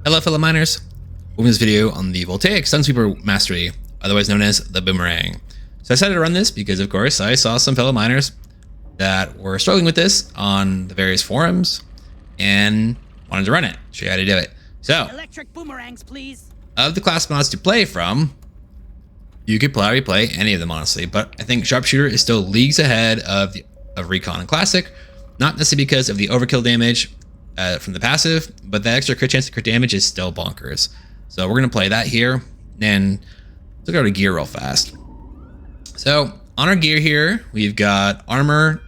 Hello fellow miners, welcome to this video on the Voltaic Stun Sweeper Mastery, otherwise known as the boomerang. So I decided to run this because of course I saw some fellow miners that were struggling with this on the various forums and wanted to run it, show you how to do it. So, electric boomerangs, please. Of the class mods to play from, you could probably play any of them honestly, but I think Sharpshooter is still leagues ahead of Recon and Classic, not necessarily because of the overkill damage from the passive, but the extra crit chance to crit damage is still bonkers. So we're going to play that here, and let's go to gear real fast. So on our gear here, we've got armor,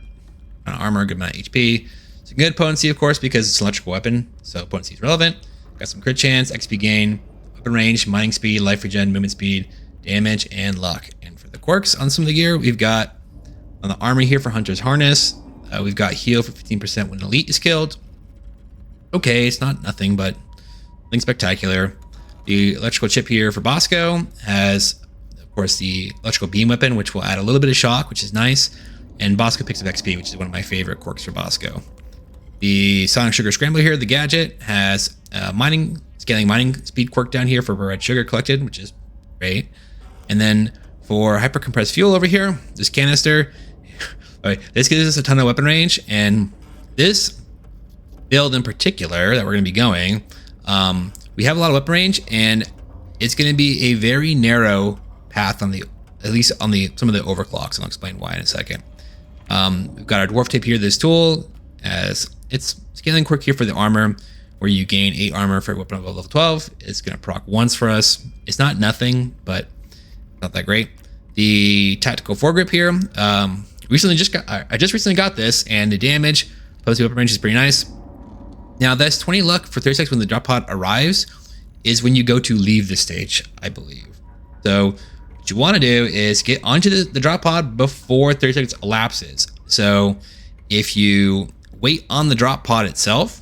good amount of HP. It's a good potency, of course, because it's an electrical weapon, so potency is relevant. Got some crit chance, XP gain, weapon range, mining speed, life regen, movement speed, damage, and luck. And for the quirks on some of the gear, we've got on the armor here for Hunter's Harness, we've got heal for 15% when elite is killed. Okay, it's not nothing, but nothing spectacular. The electrical chip here for Bosco has, of course, the electrical beam weapon, which will add a little bit of shock, which is nice. And Bosco picks up XP, which is one of my favorite quirks for Bosco. The Sonic Sugar Scrambler here, the gadget, has scaling mining speed quirk down here for red sugar collected, which is great. And then for hyper compressed fuel over here, this canister, this gives us a ton of weapon range, and this build in particular that we're going to be going, we have a lot of weapon range, and it's going to be a very narrow path on at least on some of the overclocks, and I'll explain why in a second. We've got our dwarf tape here. This tool as it's scaling quirk here for the armor, where you gain 8 armor for a weapon of level 12. It's going to proc once for us. It's not nothing, but not that great. The tactical foregrip here, I just recently got this, and the damage opposed to weapon range is pretty nice. Now that's 20 luck for 30 seconds when the drop pod arrives is when you go to leave the stage, I believe. So what you want to do is get onto the drop pod before 30 seconds elapses. So if you wait on the drop pod itself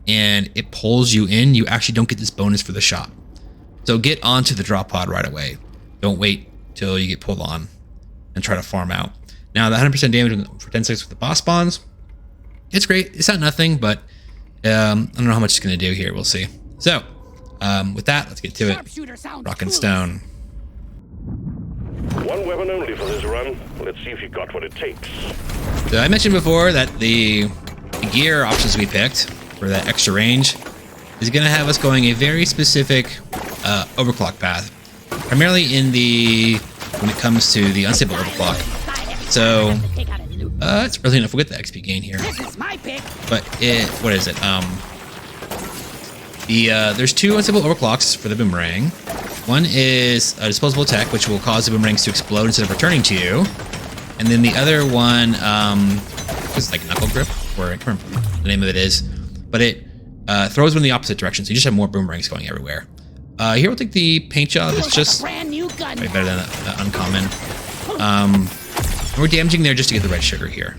and it pulls you in, you actually don't get this bonus for the shot. So get onto the drop pod right away. Don't wait till you get pulled on and try to farm out. Now the 100% damage for 10 seconds with the boss spawns, it's great. It's not nothing, but I don't know how much it's going to do here. We'll see. So, with that, let's get to it. Rock and Stone. One weapon only for this run. Let's see if you got what it takes. So I mentioned before that the gear options we picked for that extra range is going to have us going a very specific overclock path, primarily when it comes to the unstable overclock. So it's early enough. We'll get the XP gain here. But what is it? There's 2 unstable overclocks for the boomerang. One is a Disposable Tech, which will cause the boomerangs to explode instead of returning to you. And then the other one, it's like Knuckle Grip, or I can't remember what the name of it is. But it throws them in the opposite direction, so you just have more boomerangs going everywhere. Here we'll take the paint job. It's just way better than uncommon. We're damaging there just to get the red sugar here.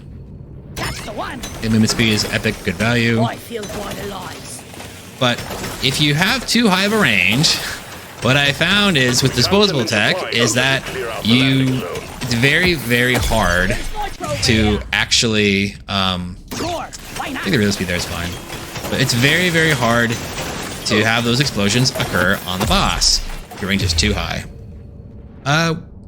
That's the one. The movement speed is epic, good value. I feel quite alive. But if you have too high of a range, what I found is with Disposable Tech is that it's very, very hard to actually, I think the real speed there is fine, but it's very, very hard to have those explosions occur on the boss if your range is too high.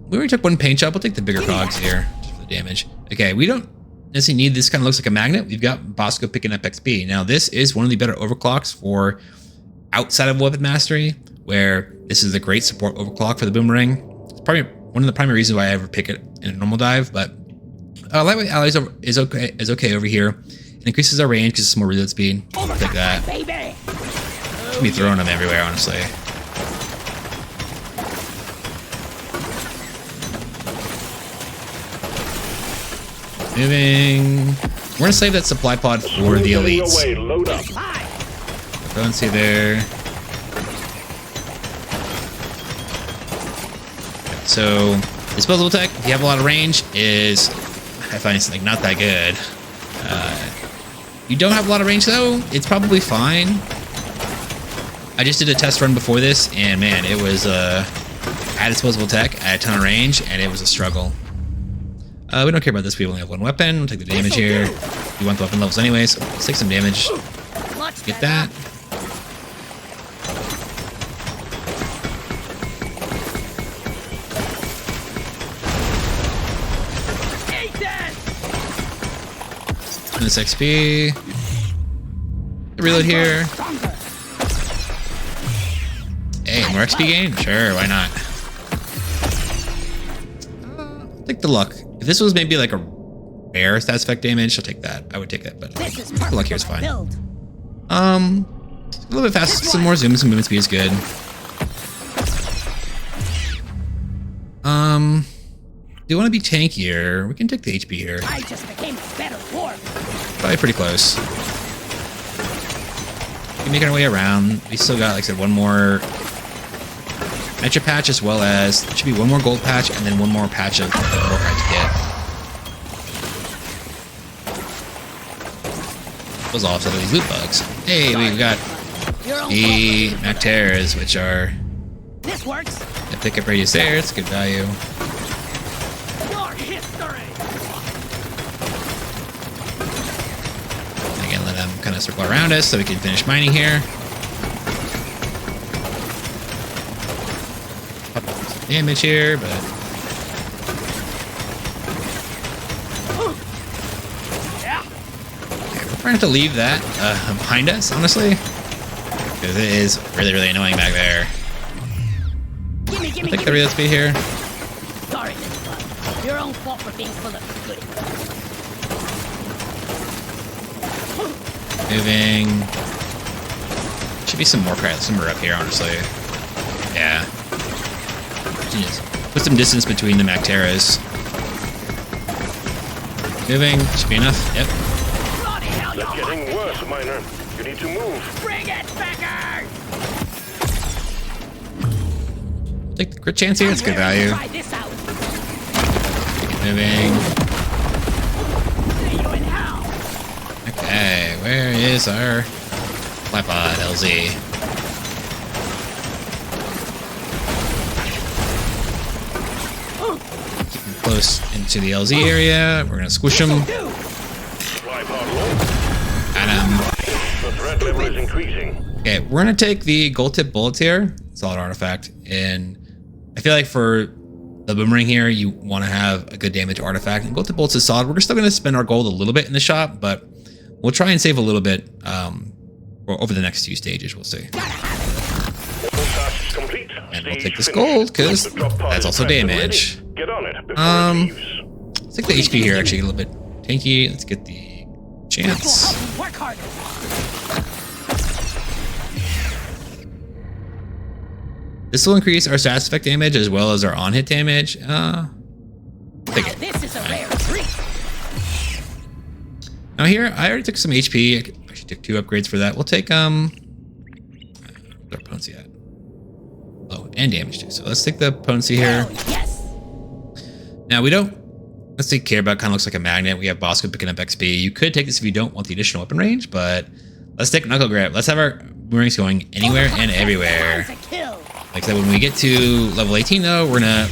We already took one paint job. We'll take the bigger cogs here just for the damage. Okay, we don't necessarily need this. Kind of looks like a magnet. We've got Bosco picking up XP. Now, this is one of the better overclocks for outside of weapon mastery, where this is a great support overclock for the boomerang. It's probably one of the primary reasons why I ever pick it in a normal dive. But lightweight alloys is okay over here. It increases our range because it's more reload speed. I'll take that. Should be throwing them everywhere, honestly. Moving. We're gonna save that supply pod for the elites. Don't see there. So, Disposable Tech, if you have a lot of range, I find it's like not that good. You don't have a lot of range though, it's probably fine. I just did a test run before this, and man, it was I had Disposable Tech, I had a ton of range, and it was a struggle. We don't care about this. We only have one weapon. We'll take the damage here. We want the weapon levels anyway, so let's take some damage. Get that. this XP. Reload here. Hey, more XP gain? Sure, why not? I'll take the luck. If this was maybe like a rare stats effect damage, I'll take that. I would take it, but the luck here is fine. A little bit faster, some more zoom, some movement speed is good. Do you want to be tankier? We can take the HP here. I just became a better dwarf. Probably pretty close. We're making our way around. We still got, like I said, one more Metro patch, as well as there should be one more gold patch and then one more patch of more cards to get. Those all offset these loot bugs. Hey, we've got the Macteras, which are this works. a pickup radius there. It's good value. Your history. Again, let them kind of circle around us so we can finish mining here. Some damage here, but okay, we're trying to leave that behind us, honestly, because it is really, really annoying back there. Gimme, I'll take the real speed here. Sorry, little bug. Your own fault for being full of goodies. Moving. Should be some more up here, honestly. Yeah. Just put some distance between the Macteras. Moving. Should be enough. Yep. Bloody hell, It's getting worse, Miner. You need to move. Bring it, Becker! Take the crit chance here. It's good value. Try this out. Moving. See you in hell. Okay, where is our Flipod LZ? Keep him close into the LZ area. We're gonna squish him. Tripod low. Got him. The threat level is increasing. Okay, we're gonna take the gold tip bullets here. Solid artifact, and I feel like for the boomerang here, you want to have a good damage artifact. And gold tip bullets is solid. We're still gonna spend our gold a little bit in the shop, but we'll try and save a little bit over the next few stages. We'll see. All tasks complete. And we'll Stage take this finished. gold because The drop pod that's is also prepped and damage. ready. Get on it before it leaves. Let's take the HP here. Actually, a little bit tanky. Let's get the chance. Work harder. This will increase our stats effect damage as well as our on-hit damage. Take Now it. this is a rare treat. Now here, I already took some HP. I should take 2 upgrades for that. We'll take where's our potency at? Oh, and damage too. So let's take the potency here. Hell yes. Now we don't let's say care about. Kind of looks like a magnet. We have Bosco picking up XP. You could take this if you don't want the additional weapon range, but let's take Knuckle Grab. Let's have our boomerangs going anywhere and everywhere. That's a kill. Like I said, when we get to level 18 though, we're gonna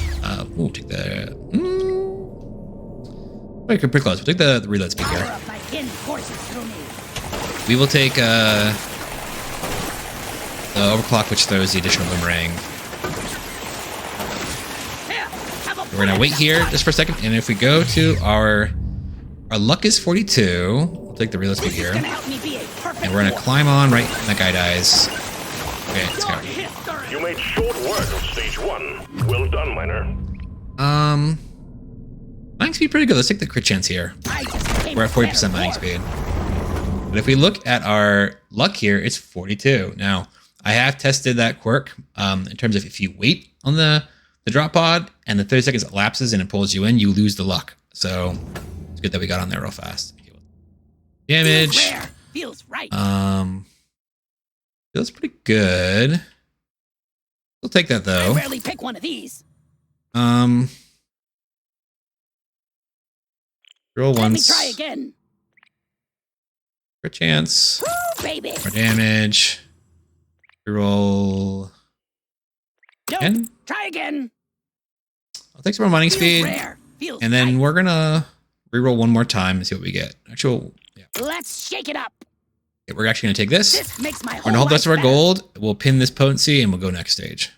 take the pretty close. We'll take the reload speed Power here. of my kin courses through me. We will take the overclock, which throws the additional boomerang. Here, have a We're gonna wait here just for a second, and if we go to our luck is 42, we'll take the reload speed here, gonna help me be a perfect and we're gonna dwarf. climb on right when that guy dies. Okay, let's Your go. history. You made short work of stage 1. Well done, Miner. Mining speed pretty good. Let's take the crit chance here. I just became We're at a 40% better mining dwarf. speed. But if we look at our luck here, it's 42. Now, I have tested that quirk in terms of if you wait on the drop pod and the 30 seconds elapses and it pulls you in, you lose the luck. So it's good that we got on there real fast. Damage. Feels rare. Feels right. Feels pretty good. We'll take that I though. rarely pick one of these. Roll Let me once. try again. For a chance. Woo, baby. More damage. Reroll. Nope. Again? Try again. I'll take some more mining Feels speed. rare. Feels And then right. we're gonna reroll one more time and see what we get. Yeah. Let's shake it up. Okay, we're actually gonna take this. This makes my We're whole gonna hold the rest of our life better. gold. We'll pin this potency and we'll go next stage.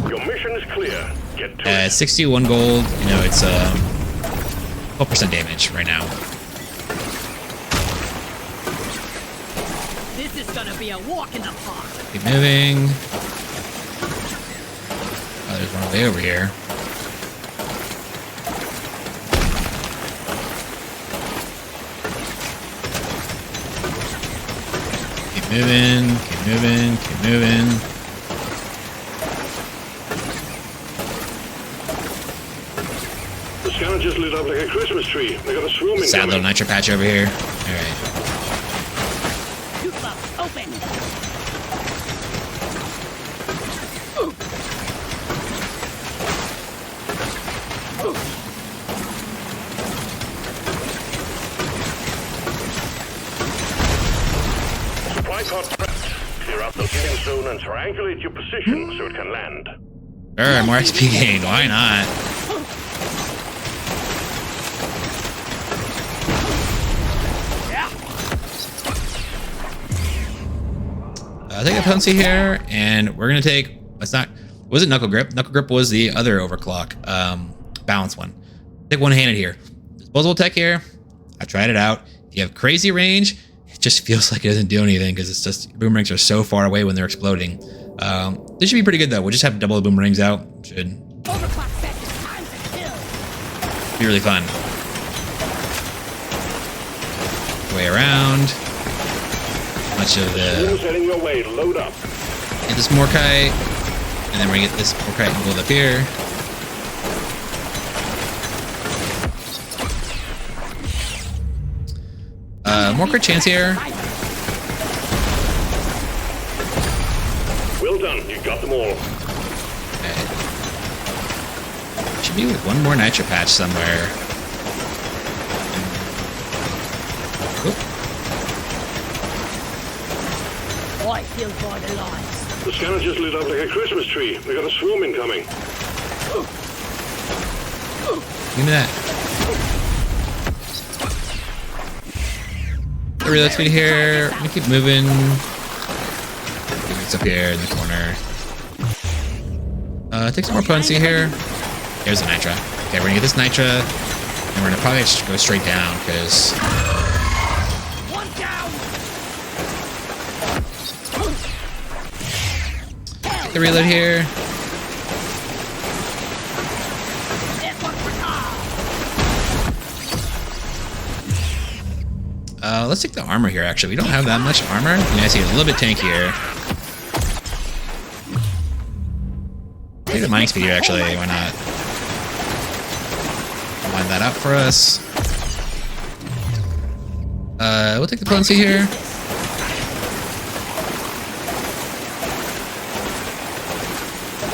Your mission is clear. Get to it. 61 gold. You know, it's 12% damage right now. This is gonna be a walk in the park. Keep moving. Oh, there's one way over here. Keep moving, keep moving, keep moving. The scanner just lit up like a Christmas tree. They got a swarm Sad little incoming. nitro patch over here. Alright. Shoot club, open. Supply pod prepped. Clear out the landing zone and triangulate your position so it can land. Sure, more XP gained. Why not? Take a potency here, and we're gonna take. Let's not. Was it Knuckle Grip? Knuckle Grip was the other overclock balance one. Take one-handed here. Disposable Tech here. I tried it out. If you have crazy range, it just feels like it doesn't do anything because it's just boomerangs are so far away when they're exploding. This should be pretty good though. We'll just have double the boomerangs out. Should Overclock set is time to kill. be really fun. Way around. Much of the. Swarm's heading your way. Load up. Get this Morkite, and then we're gonna get this Morkite and build up here. Morkite chance here. Well done. You got them all. Okay. Should be with one more nitro patch somewhere. Oop. I feel borderlines. The scanner just lit up like a Christmas tree. They got a swarm incoming. Give me that. Reload speed here. I'm gonna keep moving. It's up here in the corner. Take some more potency here. Here's the Nitra. Okay, we're gonna get this Nitra, and we're gonna probably just go straight down because. One down. Take the reload here. This one's for Tom. Let's take the armor here. Actually, we don't have that much armor. Yeah, I see it's a little bit tankier. Take the mining speed here. Actually, why not? Line that up for us. We'll take the potency here.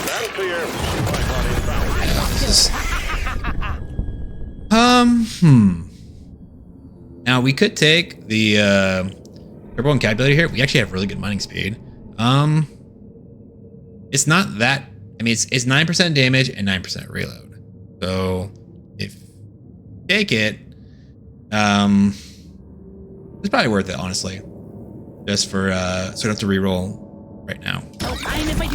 Stand clear. Now we could take the turbo and calculator here. We actually have really good mining speed. It's not that. I mean, it's 9% damage and 9% reload. So if you take it, it's probably worth it, honestly. Just for so I don't have to reroll right now. No time if I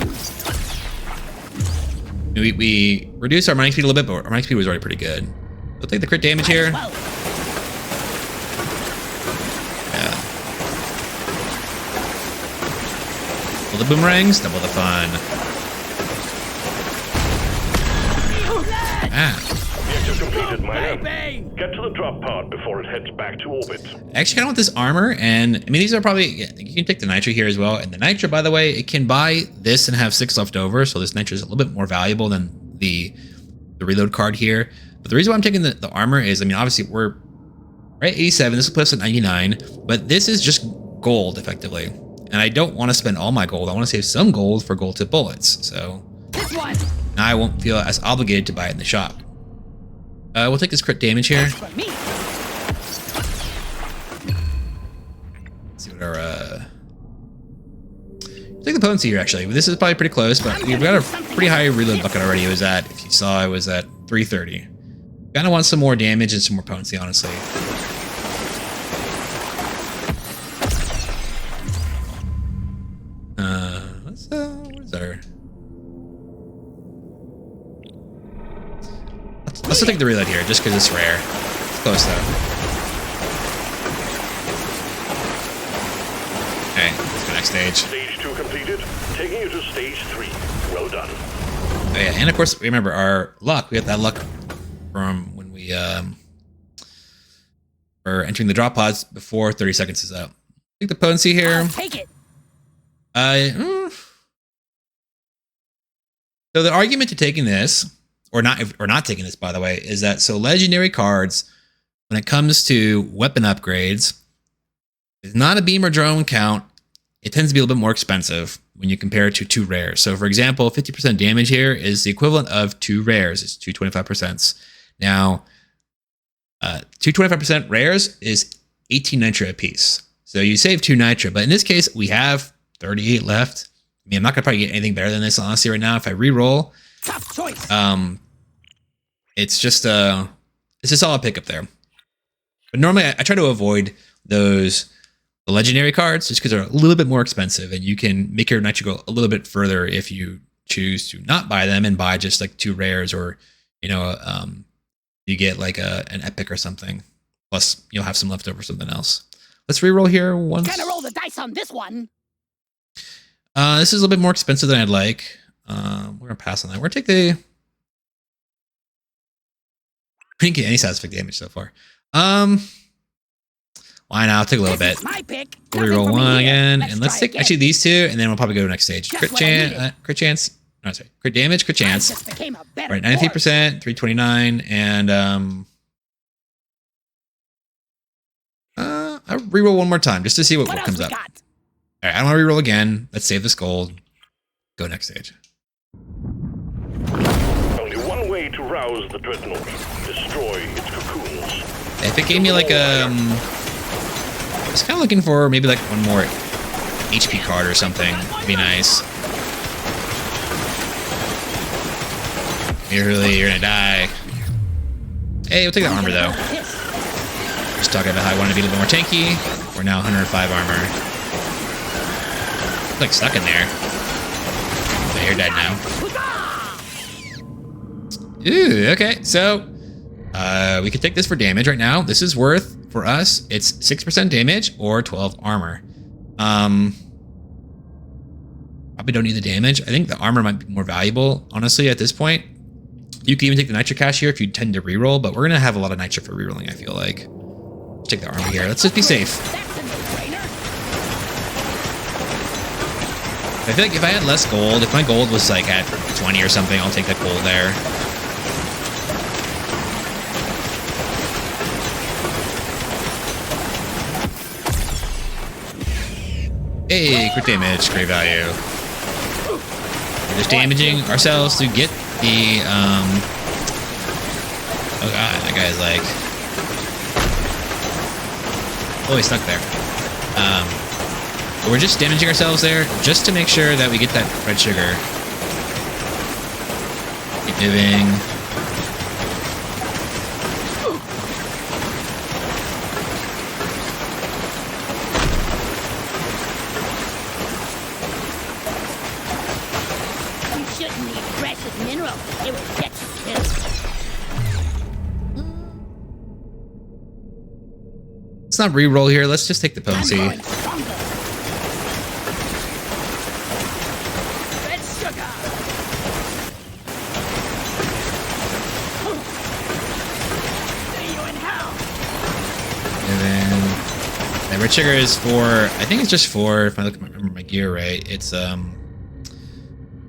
do. We reduced our mining speed a little bit, but our mining speed was already pretty good. We'll take the crit damage here. Well, Yeah. Double the boomerangs, double the fun. Ah. Objective completed, miner. baby. Get to the drop pod before it heads back to orbit. I actually kind of want this armor, and I mean, these are probably, yeah, you can take the nitro here as well. And the nitro, by the way, it can buy this and have 6 left over. So this nitro is a little bit more valuable than the reload card here. But the reason why I'm taking the armor is, I mean, obviously we're right at 87. This will put us at 99, but this is just gold effectively. And I don't want to spend all my gold. I want to save some gold for gold tip bullets. So This one. now I won't feel as obligated to buy it in the shop. We'll take this crit damage here. For me. See what our take the potency here. Actually, this is probably pretty close, but we've got a pretty high reload bucket already. It was at, if you saw, it was at 330. Kind of want some more damage and some more potency, honestly. What is our? Let's take the reload here, just because it's rare. Close though. Okay, let's go next stage. Stage 2 completed. Taking you to stage 3. Well done. Oh yeah, and of course, remember our luck. We got that luck from when we were entering the drop pods before 30 seconds is up. Take the potency here. I'll take it. So the argument to taking this, or not taking this, by the way, is that so legendary cards, when it comes to weapon upgrades, it's not a beam or drone count. It tends to be a little bit more expensive when you compare it to 2 rares. So for example, 50% damage here is the equivalent of 2 rares. It's 2 25%. Now, 2 25% rares is 18 nitra apiece. So you save 2 nitra, but in this case, we have 38 left. I mean, I'm not gonna probably get anything better than this, honestly, right now. If I re-roll, Tough choice. it's just a solid pickup there. But normally, I try to avoid the legendary cards just because they're a little bit more expensive, and you can make your nitra go a little bit further if you choose to not buy them and buy just like 2 rares, or you get like an epic or something. Plus, you'll have some left over something else. Let's re-roll here once. Gonna roll the dice on this one. This is a little bit more expensive than I'd like. We're gonna pass on that. We're gonna take the. We didn't get any satisfying damage so far. Why not? I'll take a little bit. This is my pick. We'll Nothing reroll for me one here. again, and let's try take again. actually these 2, and then we'll probably go to the next stage. Just Crit what I chance, needed. crit chance. No, sorry, crit damage, crit I chance. just became a better Right, 93%, 329, and I'll reroll one more time just to see what What else comes we up. got? All right, I want to reroll again. Let's save this gold. Go next stage. Only one way to rouse the dreadnought. Destroy its cocoons. If it gave me like I was kind of looking for maybe like one more HP card or something. Would be nice. You're gonna die. Hey, we'll take the armor though. Just talking about how I want to be a little bit more tanky. We're now 105 armor. I'm like stuck in there. Oh, you're dead now. Ooh, okay. So we could take this for damage right now. This is worth for us. It's 6% damage or 12 armor. Probably don't need the damage. I think the armor might be more valuable, honestly, at this point. You can even take the nitro cache here if you tend to reroll, but we're gonna have a lot of nitro for rerolling, I feel like. Let's take the armor here. Let's just be safe. That's a no-brainer. I feel like if I had less gold, if my gold was like at 20 or something, I'll take that gold there. Hey, crit damage, great value. We're just damaging ourselves to get the, oh god, that guy's like, oh, he's stuck there. We're just damaging ourselves there just to make sure that we get that red sugar. Keep moving. You shouldn't need precious minerals. It will get you killed. Let's not re-roll here. Let's just take the I'm potency. going stronger. Red sugar. See you in hell. And then the red sugar is for, I think it's just for, if I remember my gear right, it's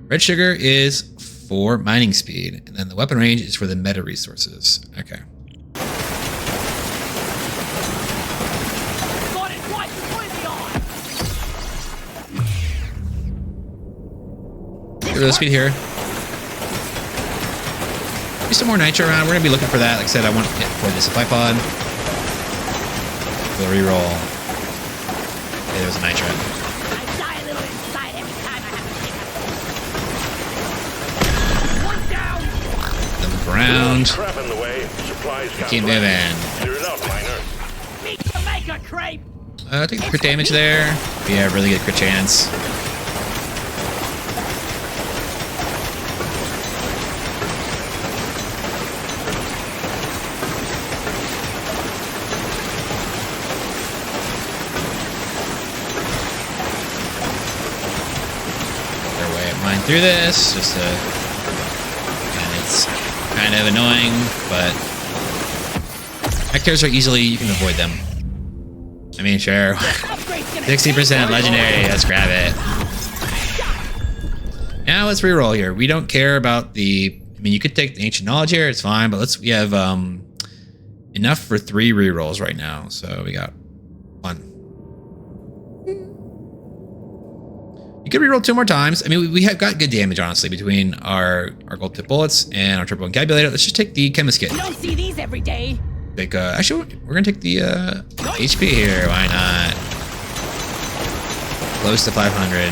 red sugar is for mining speed, and then the weapon range is for the meta resources. Okay. Got it right completely on. Get rid of the speed here. Use some more nitro around. We're gonna be looking for that. Like I said, I want it for the supply pod. We'll reroll. Okay, there's a nitro. I die a little inside every time I have to pick up. One down. Then look around. Crap in the way. Supplies can't Keep land. moving. Clear it out, miner. Meet the maker crepe. Take the crit damage there. Yeah, really good crit chance. mine through this, just to, and it's kind of annoying, but Hectors are easily, you can avoid them. I mean, sure. 60% legendary, let's grab it. Now let's reroll here. We don't care about the, I mean, you could take the ancient knowledge here, it's fine, but we have enough for 3 rerolls right now. So we got 1. You could reroll 2 more times. I mean, we have got good damage, honestly, between our gold tip bullets and our triple encabulator. Let's just take the chemist kit. You don't see these every day. Take, actually, we're gonna take the HP here. Why not? Close to 500.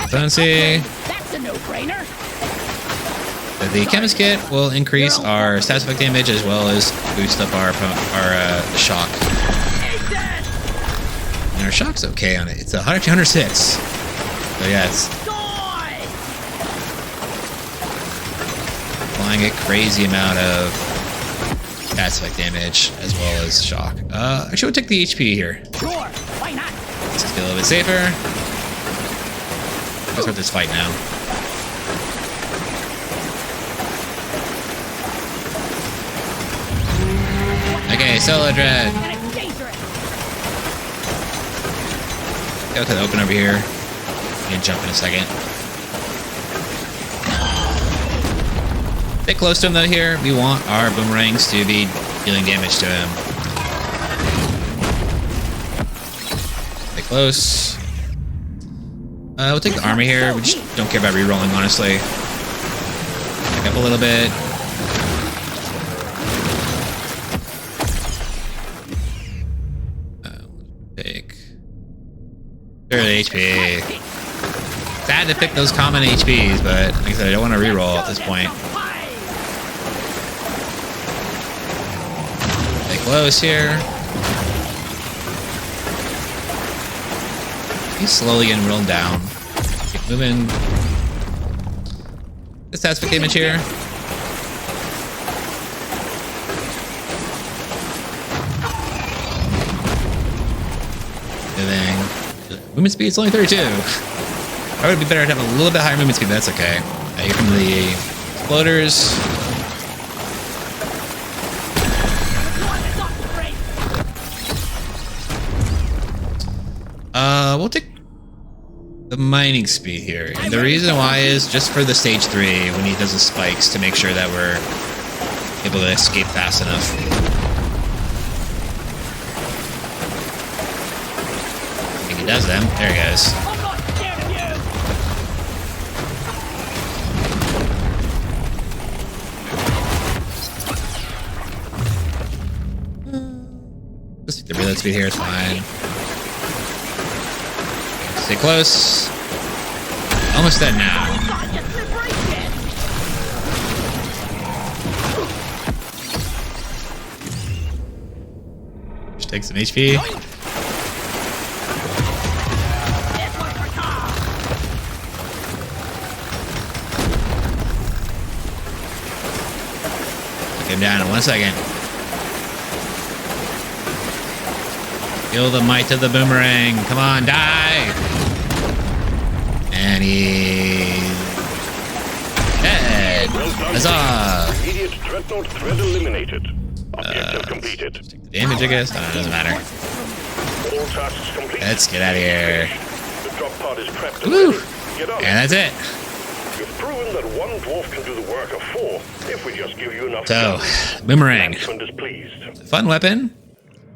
Fancy. That's a no-brainer. The chemist kit will increase our status effect damage as well as boost up our shock. And our shock's okay on it. It's 106. So yeah, it's applying a crazy amount of status effect damage as well as shock. Actually, we'll take the HP here. Sure, why not? Let's just get a little bit safer. Let's start this fight now. Okay, Solo Dread. And it's dangerous. Go to the open over here. You can jump in a second. Stay close to him though here. We want our boomerangs to be dealing damage to him. Stay close. We'll take the armor here. We just don't care about rerolling, honestly. Back up a little bit. Take 30 HP. Sad to pick those common HPs, but like I said, I don't want to reroll at this point. Stay close here. He's slowly getting rolled down. Keep moving. This stats for damage here. Moving. Movement speed is only 32. I would be better to have a little bit higher movement speed, but that's okay. Here come the exploders. We'll take the mining speed here. And the reason why is just for the stage 3 when he does the spikes to make sure that we're able to escape fast enough. I think he does them. There he goes. I'm not scared of you. Just take the reload speed here, it's fine. Stay close. Almost dead now. Just take some HP. Take him down in 1 second. Feel the might of the boomerang. Come on, die! And he's dead. Huzzah! Immediate dreadnought threat eliminated. Objective completed. Take the damage, I guess. I don't know, it doesn't matter. All tasks complete. Let's get out of here. The drop pod is prepped. Woo! Get on. And that's it. You've proven that 1 dwarf can do the work of 4 if we just give you enough. So, boomerang. Management is pleased. Fun weapon.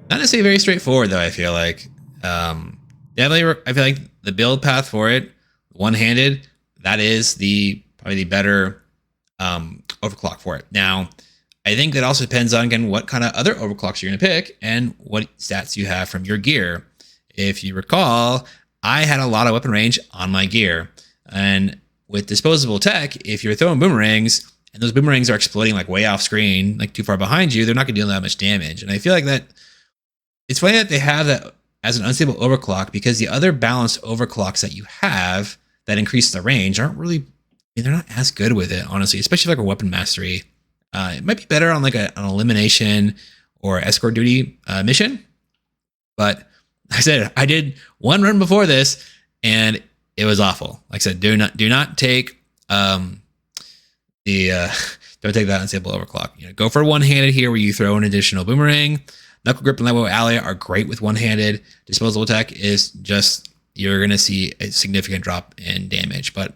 Not necessarily very straightforward, though, I feel like. Definitely, I feel like the build path for it, one-handed, that is probably the better overclock for it. Now, I think that also depends on, again, what kind of other overclocks you're going to pick and what stats you have from your gear. If you recall, I had a lot of weapon range on my gear. And with disposable tech, if you're throwing boomerangs, and those boomerangs are exploding like way off screen, like too far behind you, they're not going to do that much damage. And I feel like that it's funny that they have that as an unstable overclock because the other balanced overclocks that you have that increase the range aren't really, I mean, they're not as good with it, honestly, especially like a weapon mastery. It might be better on like an elimination or escort duty mission, but I said I did one run before this, and it was awful. Like I said, do not take don't take that unstable overclock. You know, go for one-handed here where you throw an additional boomerang. Knuckle grip and level ally are great with one-handed. Disposable tech is just, you're going to see a significant drop in damage. But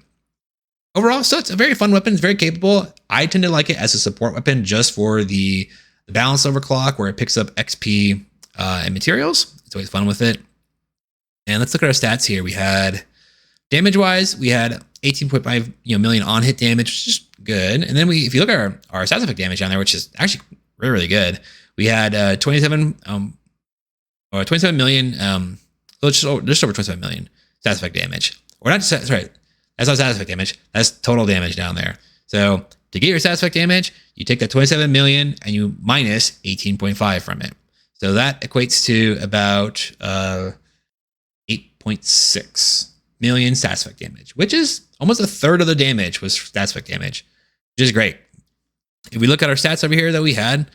overall, so it's a very fun weapon. It's very capable. I tend to like it as a support weapon just for the balance overclock where it picks up XP and materials. It's always fun with it. And let's look at our stats here. We had damage-wise, we had 18.5 million on-hit damage, which is good. And then if you look at our stats effect damage down there, which is actually really, really good, we had 27 million, just over 27 million stats effect damage. Or not, sorry, that's not stats effect damage. That's total damage down there. So to get your stats effect damage, you take that 27 million and you minus 18.5 from it. So that equates to about 8.6 million stats effect damage, which is almost a third of the damage was stats effect damage, which is great. If we look at our stats over here that we had,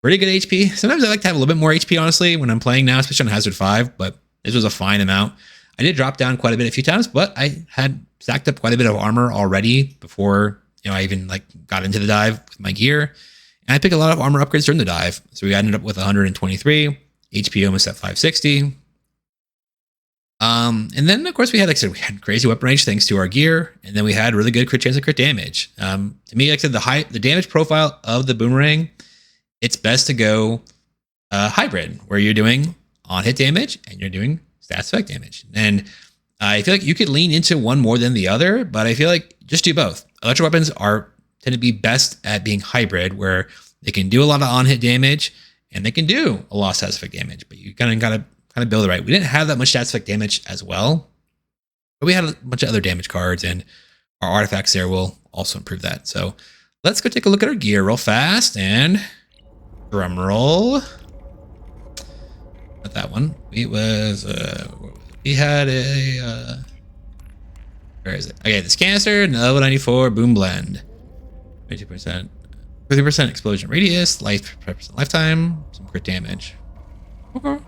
pretty good HP. Sometimes I like to have a little bit more HP, honestly, when I'm playing now, especially on Hazard 5, but this was a fine amount. I did drop down quite a bit a few times, but I had stacked up quite a bit of armor already before, I even got into the dive with my gear. And I picked a lot of armor upgrades during the dive. So we ended up with 123, HP almost at 560. And then of course we had, we had crazy weapon range thanks to our gear, and then we had really good crit chance of crit damage. To me, like I said, the damage profile of the boomerang, it's best to go hybrid, where you're doing on hit damage and you're doing stats effect damage. And I feel like you could lean into one more than the other, but I feel like just do both. Electric weapons tend to be best at being hybrid, where they can do a lot of on hit damage and they can do a lot of stats effect damage, but you kind of gotta build it right. We didn't have that much stats effect damage as well, but we had a bunch of other damage cards, and our artifacts there will also improve that. So let's go take a look at our gear real fast, and drum roll. Not that one. It was we had a where is it? Okay, this canister, level 94 boom blend, 22%, 50% explosion radius, lifetime, some crit damage. Okay.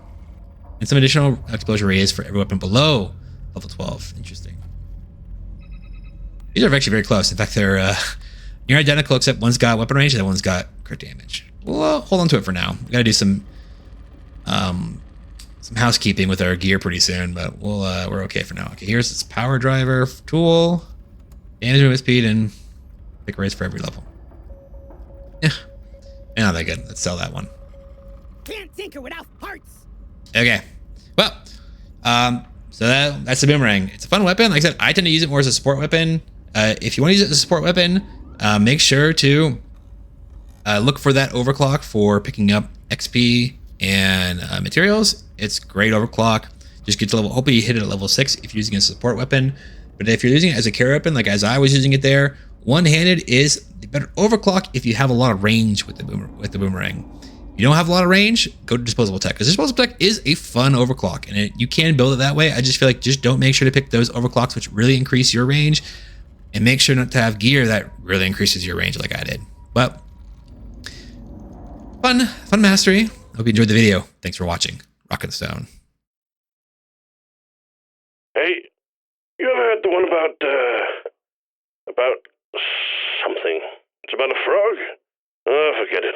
And some additional explosion radius for every weapon below level 12. Interesting. These are actually very close. In fact, they're near identical, except one's got weapon range and one's got crit damage. We'll hold on to it for now. We got to do some housekeeping with our gear pretty soon, but we're okay for now. Okay, here's this power driver tool, damage movement speed, and pick raise for every level. Yeah, not that good. Let's sell that one. Can't tinker without parts. Okay, well, so that's the boomerang. It's a fun weapon. Like I said, I tend to use it more as a support weapon. If you want to use it as a support weapon, make sure to look for that overclock for picking up XP and materials. It's great overclock. Just get to level. Hopefully you hit it at level 6 if you're using a support weapon. But if you're using it as a carry weapon, like as I was using it there, one-handed is the better overclock if you have a lot of range with the boomerang. You don't have a lot of range, go to Disposable Tech, because Disposable Tech is a fun overclock, and you can build it that way. I just feel like just don't make sure to pick those overclocks which really increase your range, and make sure not to have gear that really increases your range like I did. But fun mastery. Hope you enjoyed the video. Thanks for watching. Rock and Stone. Hey, you ever heard the one about something? It's about a frog? Oh, forget it.